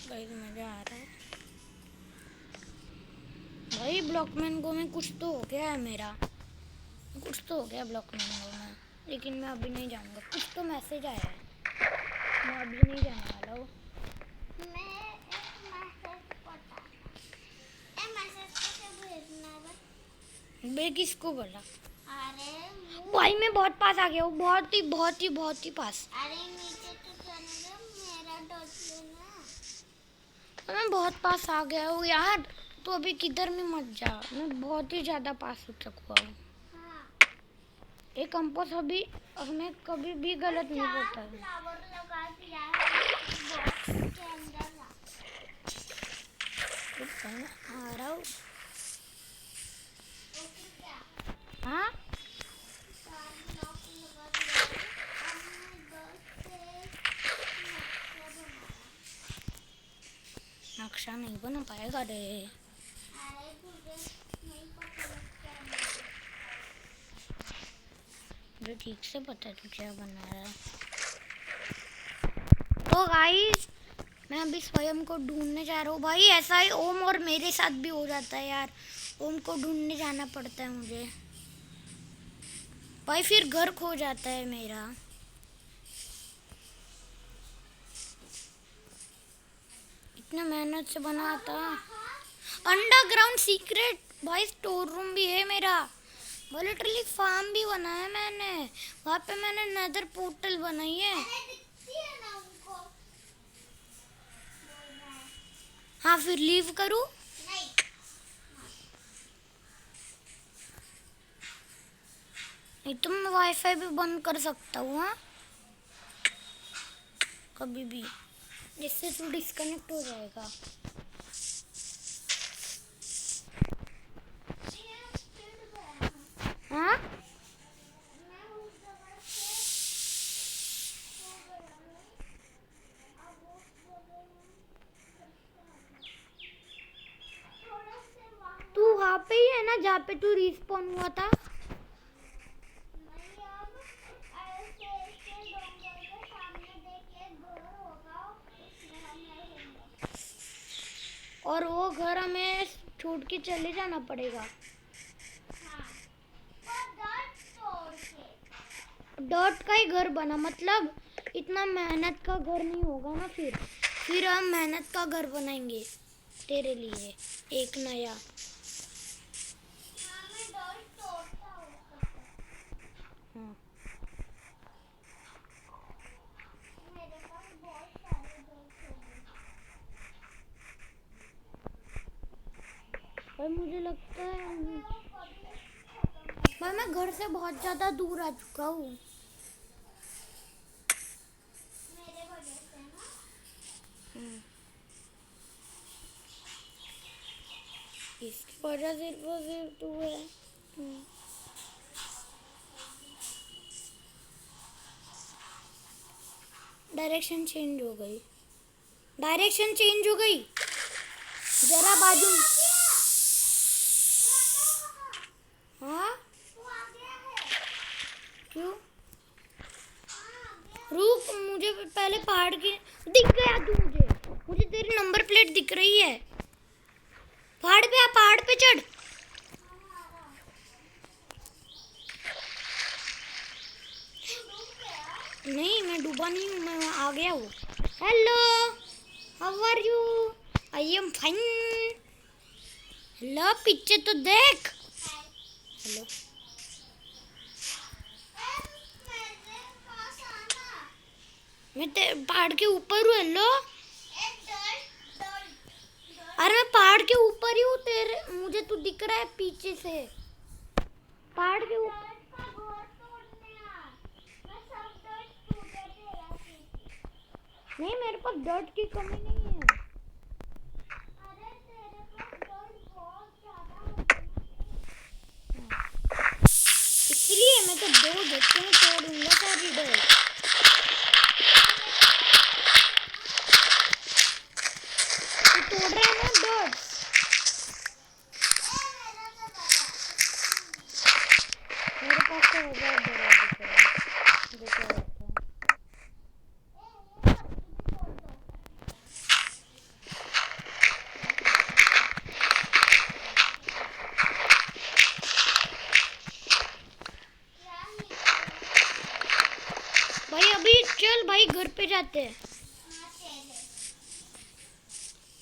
भाई मजा आ रहा है भाई। ब्लॉकमैन को में कुछ तो हो गया है मेरा, कुछ तो हो गया ब्लॉकमैन को में, लेकिन मैं अभी नहीं जाऊंगा। कुछ तो मैसेज आया है, मैं अभी नहीं जाने वाला हूँ। मैं एक मैसेज पढ़ा। ए मैसेज कैसे भेजना है बस? बे किसको बोला? अरे भाई मैं बहुत पास आ गया हूँ, बहुत ही पास। अरे नीचे तो जाने दो, मेरा डॉट लेना। मैं बहुत पास आ गया हूँ यार, तो अभी किधर में मत जा, मैं बहुत ही ज़्यादा पास हो चुका हूँ। हाँ। एक कंपोस्ट अभी हमें कभी भी गलत नहीं करता है। फ्लावर लगा दिया है बॉक्स के अंदर ला। आ रहा हूँ। ओके क्या? हाँ चार लॉक लगा दिया है। अब मैं 10 से नक्शा बनाया। नक्शा नहीं बना पाएगा रे। अरे तुझे नहीं पता लगता है। मुझे ठीक से पता है तू क्या बना रहा है। तो गाइस मैं अभी स्वयं को ढूंढने जा रहा हूँ। भाई ऐसा ही ओम और मेरे साथ भी हो जाता है यार, ओम को ढूंढने जाना पड़ता है मुझे भाई, फिर घर खो जाता है मेरा। इतना मेहनत से बना था। अंडरग्राउंड सीक्रेट भाई, स्टोर रूम भी है मेरा, लिटरली फार्म भी बनाया मैंने, वहाँ पे मैंने नेदर पोर्टल बनाई है। अरे दिखती है ना उनको। हाँ फिर लीव करूँ? नहीं। नहीं तो मैं वाईफाई भी बंद कर सकता हूँ। हाँ कभी भी, जिससे तू डिस्कनेक्ट हो जाएगा। हाँ मैं उस जगह से हो गया हूँ। अब उस जगह में थोड़ा से वहाँ तू वहाँ पे ही है ना जहाँ पे तू रिस्पॉन हुआ था? नहीं। अब ऐसे ऐसे डोंगर के सामने देखिए घर होगा, उसमें हम रहेंगे। और वो घर हमें छोड़ के चले जाना पड़ेगा। हाँ। और डॉट तोड़ के। डॉट का ही घर बना, मतलब इतना मेहनत का घर नहीं होगा ना। फिर हम मेहनत का घर बनाएंगे तेरे लिए, एक नया। हाँ मैं डॉट तोड़ता हूँ सबसे। हाँ मेरे पास बहुत सारे डॉट होंगे। भाई मुझे लगता है वो कभी खत्म भाई मैं घर से बहुत ज़्यादा दूर आ चुका हूँ। मेरे वजह से ना। इसकी वजह सिर्फ तू है। डायरेक्शन चेंज हो गई, डायरेक्शन चेंज हो गई। जरा बाजू। हाँ वो आ गया है। क्यों? हाँ आ गया। रुक, मुझे पहले पहाड़ की दिख गया तू, मुझे तेरी नंबर प्लेट दिख रही है। पहाड़ पे आ, पहाड़ पे चढ़। तू डूब गया। नहीं, मैं डूबा नहीं हूँ, मैं वहाँ आ गया हूँ। Hello, how are you? I am fine. Hello, पीछे तो देख। हेलो, मेरे पास आना। मैं पहाड़ के ऊपर हूँ। हेलो, एक डर अरे मैं पहाड़ के ऊपर ही हूँ, तेरे मुझे तू दिख रहा है पीछे से। पहाड़ के ऊपर। का घर तोड़ने आ। मैं सब डर टूटे तेरा से। नहीं, मेरे पास डर्ट की कमी नहीं है। अरे तेरे पास डर बहुत ज्यादा होगा। इसलिए मैं तो 2 झटके में तोड़ दूंगा सारी डर्ट। तू तोड़ रहा है ना डर्ट? मेरे पास तो बहुत बड़ा दिख रहा है। देखो रहता है। भाई अभी चल भाई, घर पे जाते हैं।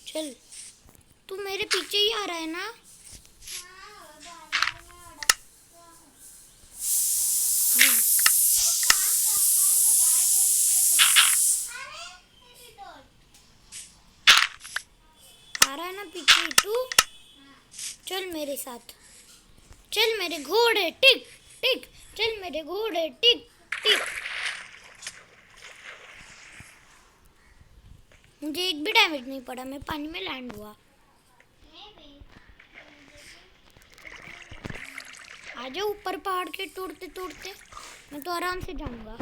चल, तू मेरे पीछे ही आ रहा है ना? हाँ, आ रहा है ना पीछे ही तू? चल मेरे साथ, चल मेरे घोड़े टिक टिक, चल मेरे घोड़े टिक टिक। मुझे एक भी डैमेज नहीं पड़ा, मैं पानी में लैंड हुआ। आजा ऊपर पहाड़ के तोड़ते तोड़ते, मैं तो आराम से जाऊंगा।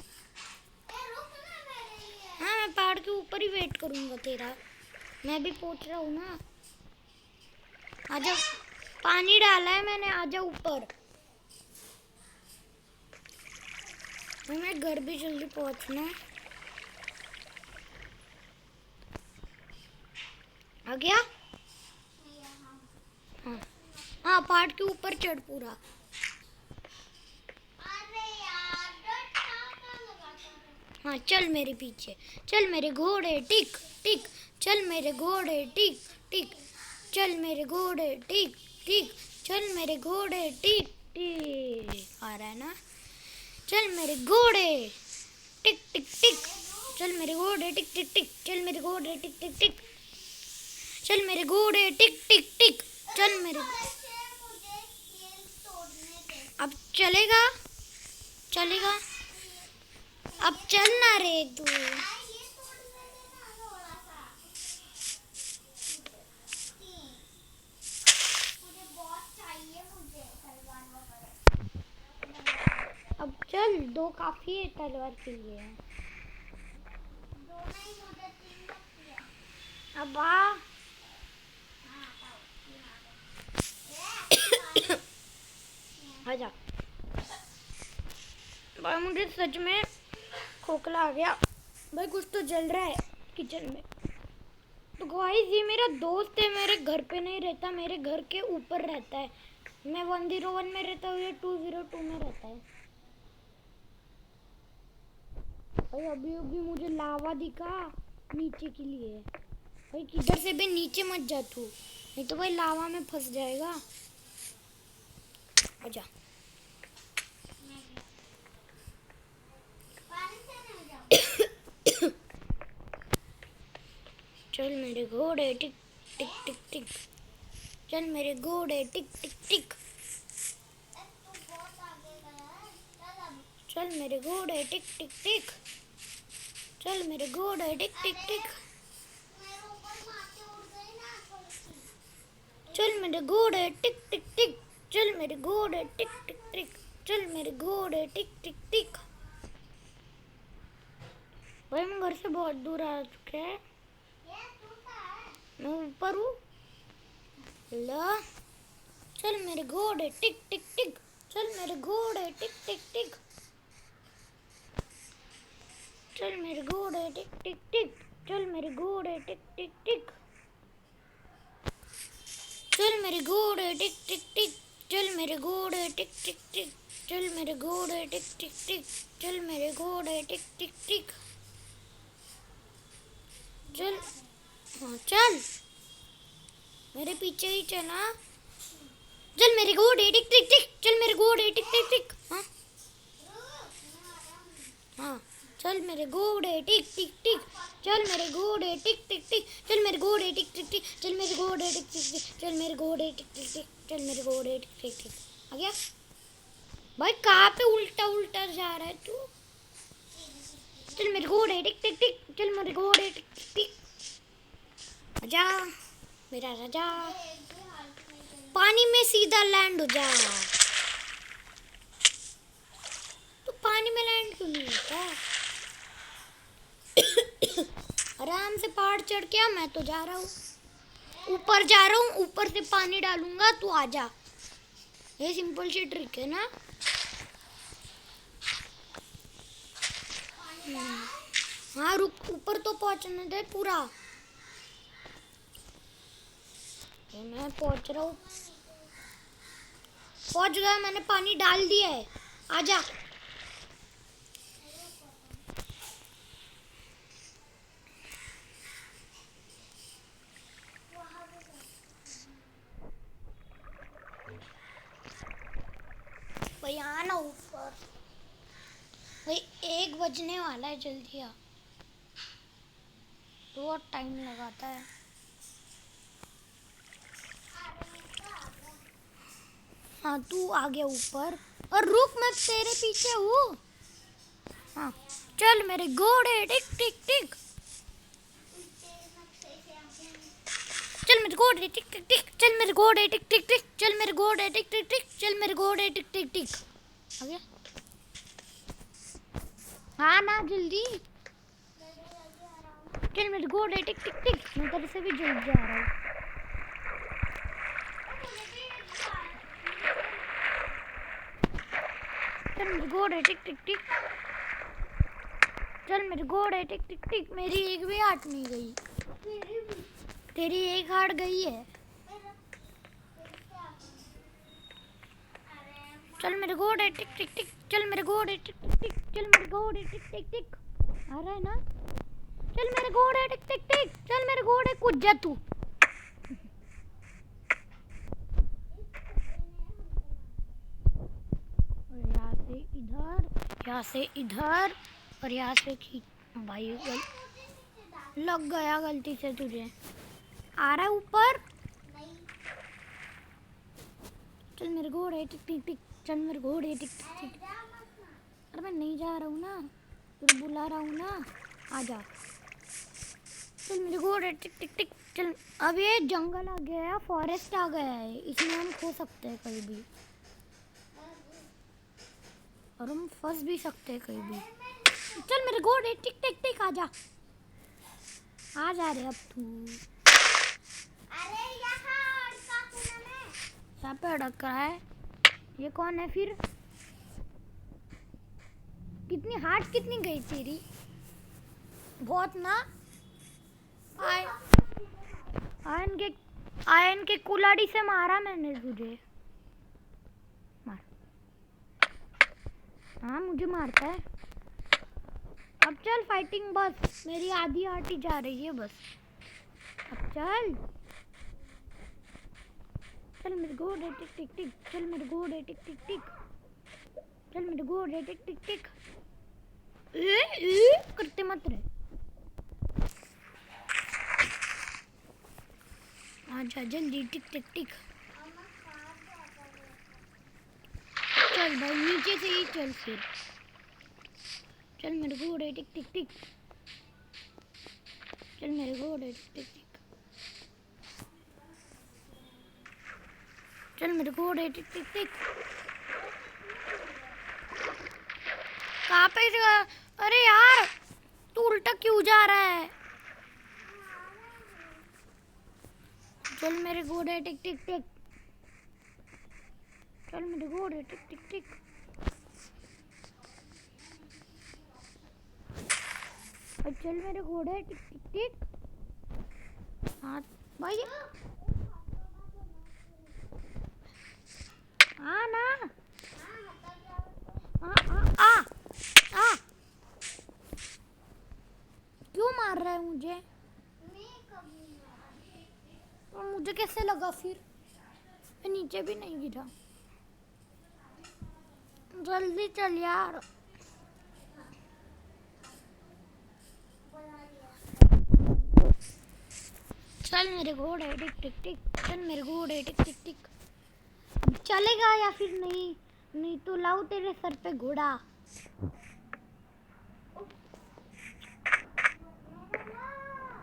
हाँ, मैं पहाड़ के ऊपर ही वेट करूंगा तेरा। मैं भी पहुंच रहा हूँ ना। आजा, पानी डाला है मैंने, आजा ऊपर। हमें घर भी जल्दी पहुंचना है। आ गया? हाँ हाँ, पहाड़ के ऊपर चढ़ पूरा। हाँ, चल मेरे पीछे, चल मेरे घोड़े टिक टिक, चल मेरे घोड़े टिक टिक, चल मेरे घोड़े टिक टिक, चल मेरे घोड़े टिक टिक। आ रहा है ना? चल मेरे घोड़े टिक टिक टिक, चल मेरे घोड़े टिक टिक टिक, चल मेरे घोड़े टिक टिक टिक, चल मेरे घोड़े टिक टिक टिक, चल मेरे। अब चलेगा? चलेगा? अब चल ना रे तू। अब चल, 2 काफी है तलवार के लिए। अब आ। आजा भाई, मुझे सच में खोखला आ गया भाई। कुछ तो जल रहा है किचन में। तो गाइस, ये मेरा दोस्त है, मेरे घर पे नहीं रहता, मेरे घर के ऊपर रहता है। मैं 101 में रहता हूँ, ये 202 में रहता है। भाई अभी अभी मुझे लावा दिखा नीचे के लिए। भाई किधर से भी नीचे मत जा तू, नहीं तो भाई लावा में फंस जाएगा। आजा। चल मेरे घोड़े टिक टिक टिक टिक, चल मेरे घोड़े टिक टिक टिक, चल मेरे घोड़े टिक टिक टिक, चल मेरे घोड़े टिक टिक टिक, चल मेरे घोड़े टिक टिक टिक, चल मेरे घोड़े टिक टिक टिक, चल मेरे घोड़े टिक टिक टिक। भाई मैं घर से बहुत दूर आ चुके हैं, मैं ऊपर हूँ। ला, चल मेरे घोड़े टिक टिक टिक, चल मेरे घोड़े टिक टिक टिक, चल मेरे घोड़े टिक टिक टिक, चल मेरे घोड़े टिक टिक टिक, चल मेरे घोड़े टिक टिक टिक, चल मेरे घोड़े टिक टिक टिक, चल मेरे घोड़े टिक टिक टिक, चल मेरे घोड़े टिक टिक टिक, चल। हाँ चल, मेरे पीछे ही चला। चल मेरे घोड़े टिक टिक टिक, चल मेरे घोड़े टिक टिक टिक। हाँ हाँ, चल मेरे घोड़े टिक टिक टिक, चल मेरे घोड़े टिक टिक टिक, चल मेरे घोड़े टिक टिक टिक, चल मेरे घोड़े टिक टिक टिक, चल मेरे घोड़े टिक टिक टिक, चल मेरे घोड़े टिक टिक टिक। आ गया भाई, कहाँ पे उल्टा उल्टा जा रहा है तू? चल मेरे घोड़े टिक टिक टिक, चल मेरे घोड़े टिक टिक टिक। आजा मेरा राजा, पानी में सीधा लैंड हो जा। तू पानी में लैंड क्यों नहीं होता? आराम से पहाड़ चढ़ के आ, मैं तो जा रहा हूँ, ऊपर जा रहा हूँ, ऊपर से पानी डालूंगा, तू आजा। ये सिंपल सी ट्रिक है ना। हाँ रुक, ऊपर तो पहुंचने दे पूरा। ये मैं पहुंच रहा हूँ, पहुंच गया, मैंने पानी डाल दिया है, आजा। भाई आना ऊपर, भाई 1 बजने वाला है, जल्दी आ, बहुत टाइम लगाता है। हाँ तू आ गया ऊपर, और रुक, मैं तेरे पीछे हूँ। हाँ चल मेरे घोड़े टिक टिक टिक, चल मेरे घोड़े टिक टिक टिक, चल मेरे घोड़े टिक टिक टिक, चल मेरे घोड़े टिक टिक टिक, चल मेरे घोड़े टिक टिक टिक। आ गया? हाँ ना जल्दी, चल मेरे घोड़े टिक टिक टिक, मैं तेरे से भी जल्दी जा रहा हूँ। चल मेरे घोड़े टिक टिक टिक, चल मेरे घोड़े टिक टिक टिक। मेरी एक भी हाट नहीं गई, तेरी एक हाट गई है। चल मेरे घोड़े टिक टिक टिक, चल मेरे घोड़े टिक टिक टिक, चल मेरे घोड़े टिक टिक टिक। आ रहा है ना? चल मेरे घोड़े टिक टिक टिक, चल मेरे घोड़े, कूद जा तू। यहाँ से इधर, यहाँ से इधर, और यहाँ से खींच। भाई लग गया गलती से तुझे। आ रहा है ऊपर? चल मेरे घोड़े टिक टिक टिक, चल मेरे घोड़े टिक टिक टिक। अरे मैं नहीं जा रहा हूँ ना, तुझे बुला रहा हूँ ना, आ जा। चल मेरे घोड़े टिक टिक टिक, चल। अब ये जंगल आ गया है, फॉरेस्ट आ गया है, इसमें हम खो सकते हैं कहीं भी, और हम फंस भी सकते हैं कहीं भी। चल मेरे घोड़े टिक टिक टिक, आ जा, आ जा रे अब तू। अरे यहाँ पे अड़क रहा है, ये कौन है फिर? कितनी हार्ट कितनी गई तेरी? बहुत ना। आयन के कुल्हाड़ी से मारा मैंने तुझे, मार। हाँ मुझे मारता है। अब चल फाइटिंग बस, मेरी आधी हार्ट ही जा रही है बस। अब चल, चल मेरे घोड़े टिक टिक टिक, चल मेरे घोड़े टिक टिक टिक, चल मेरे घोड़े टिक टिक टिक। करते मत रहे, आजा जल्दी, टिक टिक टिक। चल भाई नीचे से ही चल फिर, चल मेरे घोड़े टिक टिक टिक, चल मेरे घोड़े टिक टिक टिक, चल मेरे घोड़े टिक टिक टिक। कहाँ पे अरे यार तू उल्टा क्यों जा रहा है? चल मेरे घोड़े टिक टिक टिक, चल मेरे घोड़े टिक टिक टिक। चल मेरे घोड़े टिक टिक टिक। हाँ भाई, हाँ ना, मार रहा है मुझे? मैं कभी नहीं। और मुझे कैसे लगा फिर? मैं नीचे भी नहीं गिरा। जल्दी चल यार। चल मेरे घोड़े टिक टिक टिक, चल मेरे घोड़े टिक टिक टिक। चलेगा या फिर नहीं? नहीं तो लाओ तेरे सर पे घोड़ा।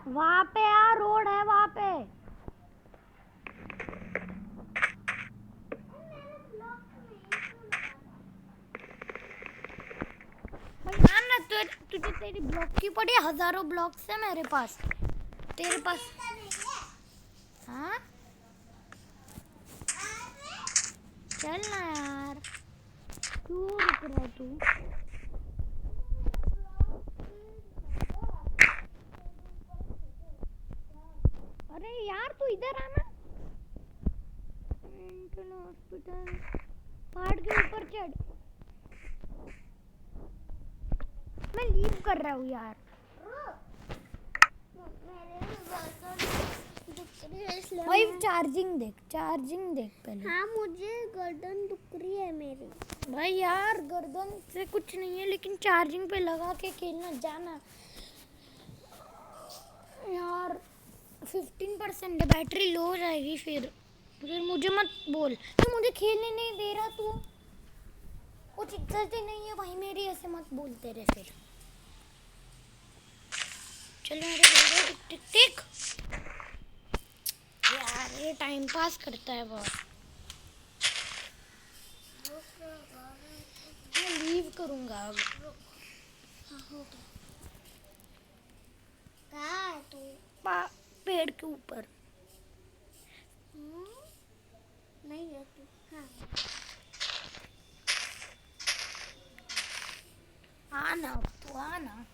वहाँ पे यार रोड है वहाँ पे। हाँ ना, तुझे तेरी ब्लॉक की पड़ी, हजारों ब्लॉक्स है मेरे पास। तेरे पास? हाँ चल ना यार, क्यों रुक रहा है तू? अरे यार तू इधर आना। मेंटल हॉस्पिटल, पहाड़ के ऊपर चढ़। मैं लीव कर रहा हूँ यार। भाई चार्जिंग देख पहले। हाँ मुझे गर्दन दुख रही है मेरी। भाई यार गर्दन से कुछ नहीं है, लेकिन चार्जिंग पे लगा के खेलना जाना यार। 15% है, बैटरी लो हो जाएगी फिर मुझे मत बोल तू मुझे खेलने नहीं दे रहा। तू कुछ इज्जत ही नहीं है भाई मेरी, ऐसे मत बोलते रहे फिर। चलो मेरे घोड़े टिक टिक टिक। यार ये टाइम पास करता है बहुत। मैं लीव करूंगा अब। कहाँ है तू? पेड़ के ऊपर। नहीं है तू। हाँ आना तू आना।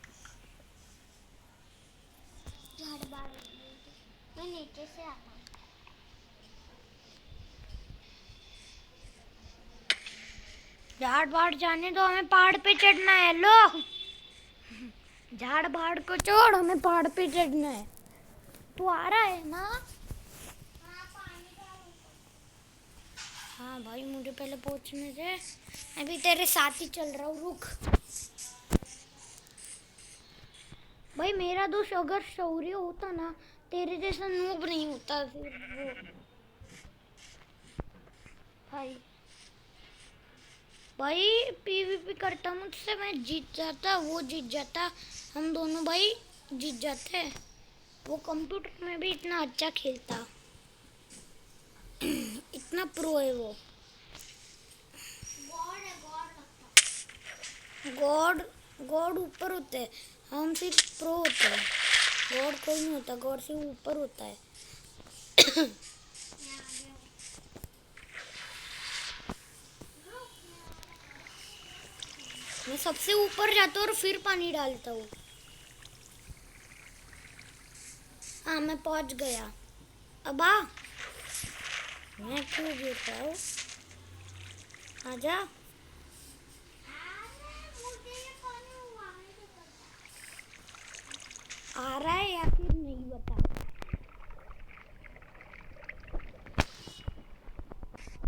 झाड़ बाड़ मैं नीचे से आता हूँ। झाड़ बाड़ जाने दो, हमें पहाड़ पे चढ़ना है। लो झाड़ बाड़ को छोड़, हमें पहाड़ पे चढ़ना है। तू आ रहा है ना? हाँ भाई मुझे पहले पहुंचने दे, मैं भी तेरे साथ ही चल रहा हूँ। रुक भाई, मेरा दोस्त अगर शौर्य होता ना, तेरे जैसा नूब नहीं होता फिर वो। भाई पीवीपी करता मुझसे, मैं जीत जाता, वो जीत जाता, हम दोनों भाई जीत जाते। वो कंप्यूटर में भी इतना अच्छा खेलता, इतना प्रो है वो। गॉड गॉड ऊपर होते हैं, हम सिर्फ प्रो होते हैं। गॉड कोई नहीं होता, गॉड सिर्फ ऊपर होता है। मैं सबसे ऊपर जाता हूँ और फिर पानी डालता हूँ। हाँ मैं पहुँच गया। अब आ, मैं क्यों गिर रहा हूँ? आजा। आ रहा है या फिर नहीं बता।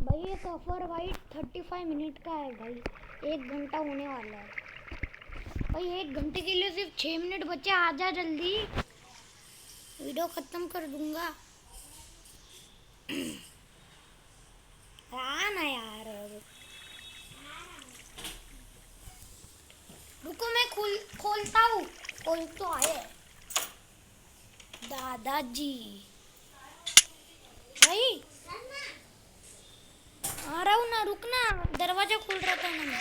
भाई ये सफर भाई 35 मिनट का है भाई, 1 घंटा होने वाला है भाई। 1 घंटे के लिए सिर्फ 6 मिनट बचे, आजा जल्दी, वीडियो खत्म कर दूंगा। ना यार रुको, मैं खोलता हूँ। कोई तो आए दादाजी। भाई आ रहा हूँ ना, रुकना, दरवाजा खुल रहा था ना।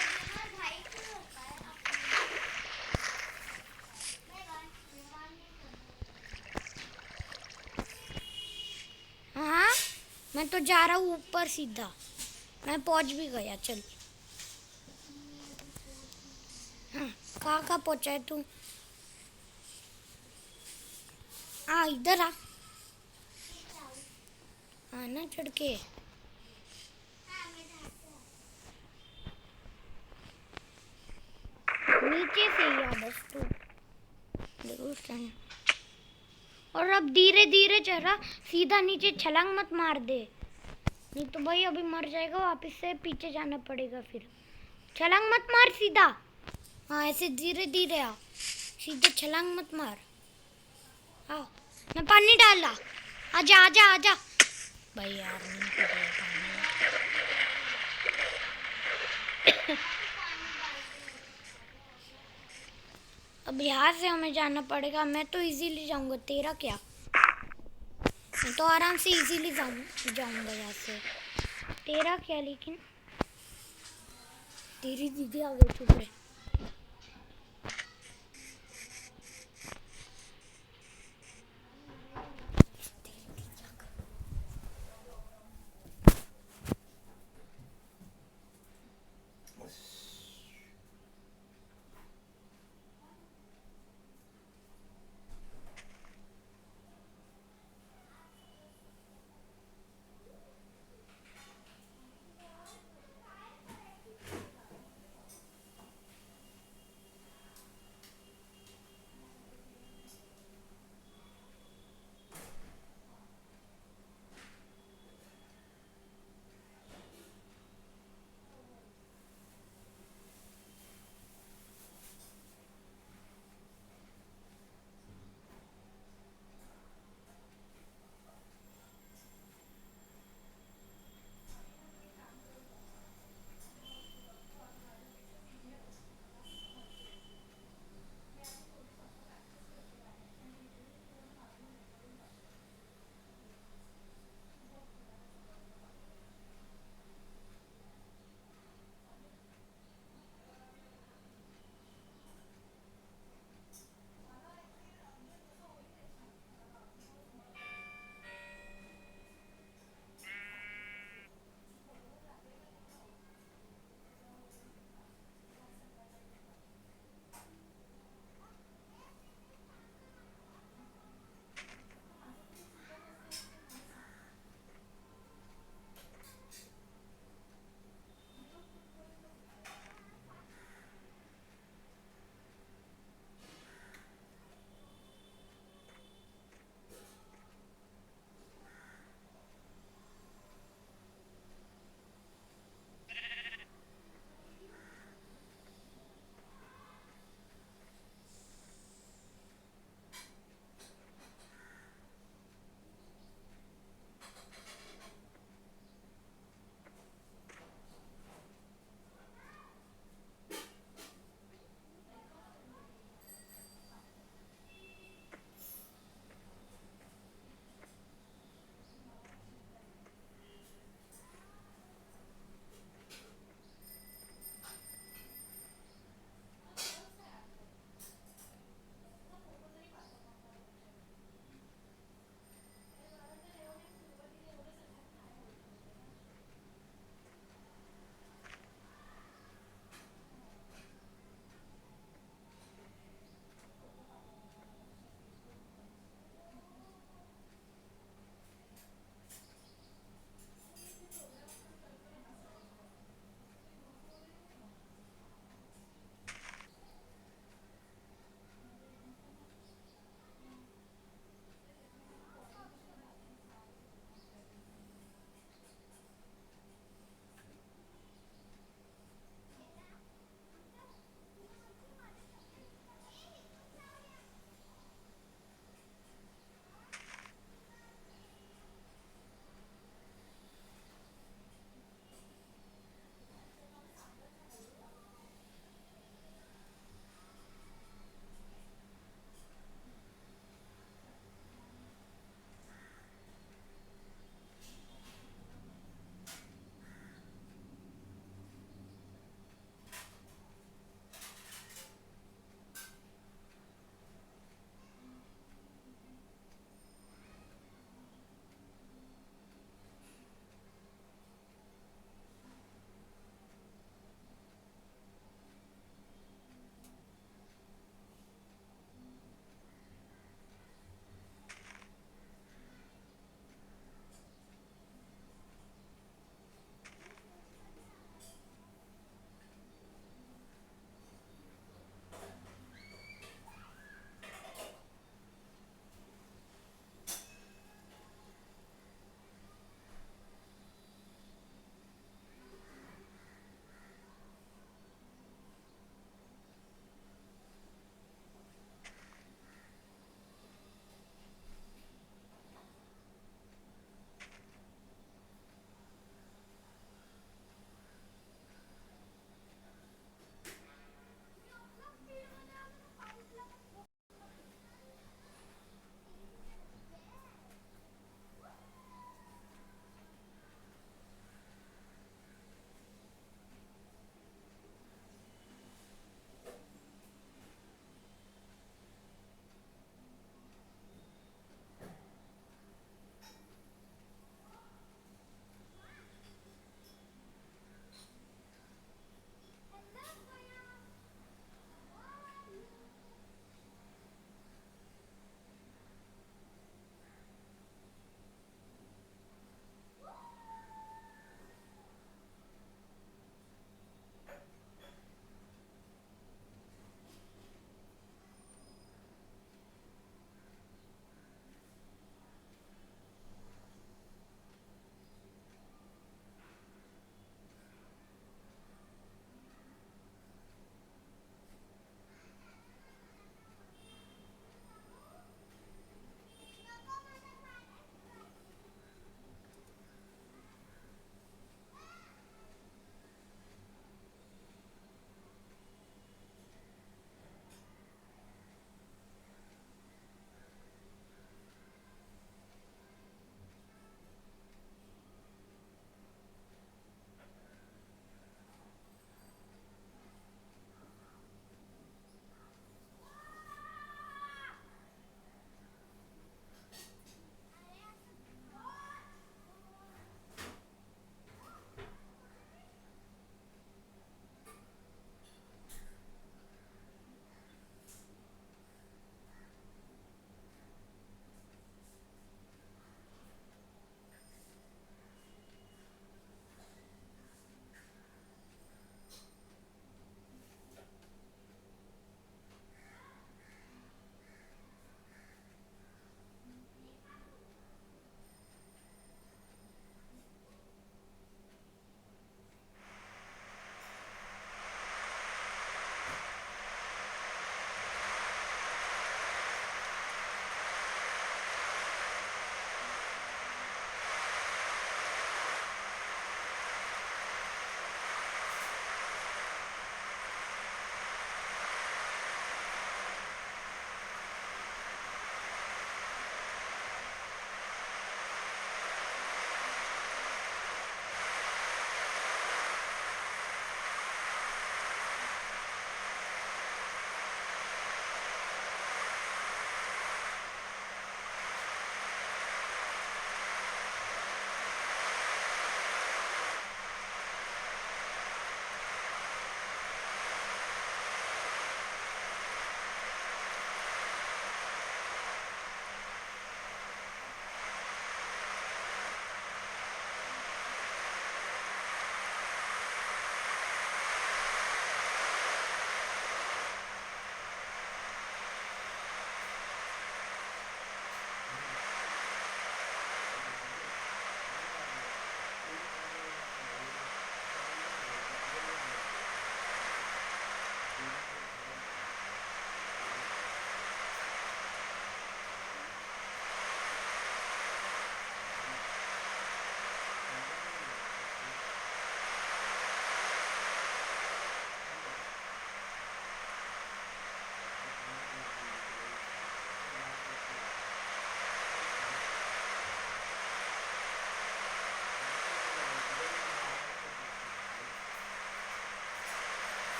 हाँ मैं तो जा रहा हूँ ऊपर सीधा, मैं पहुँच भी गया। चल हाँ, कहाँ पहुँचा है तू? हाँ इधर आ, आना चढ़ के। नीचे से ही आ बस तू, देखो उस टाइम और अब धीरे धीरे चढ़ा, सीधा नीचे छलांग मत मार दे, नहीं तो भाई अभी मर जाएगा, वापस से पीछे जाना पड़ेगा फिर। छलांग मत मार, सीधा, हाँ ऐसे धीरे धीरे आ, सीधे छलांग मत मार। हाँ मैं पानी डाला, आजा आजा आजा। भाई यार नहीं पड़ेगा पानी। अब यहाँ से हमें जाना पड़ेगा। मैं तो इजीली जाऊंगा, तेरा क्या? मैं तो आराम से इजीली जाऊंगा यहाँ से, तेरा क्या? लेकिन तेरी दीदी आ गई, चुप रहे।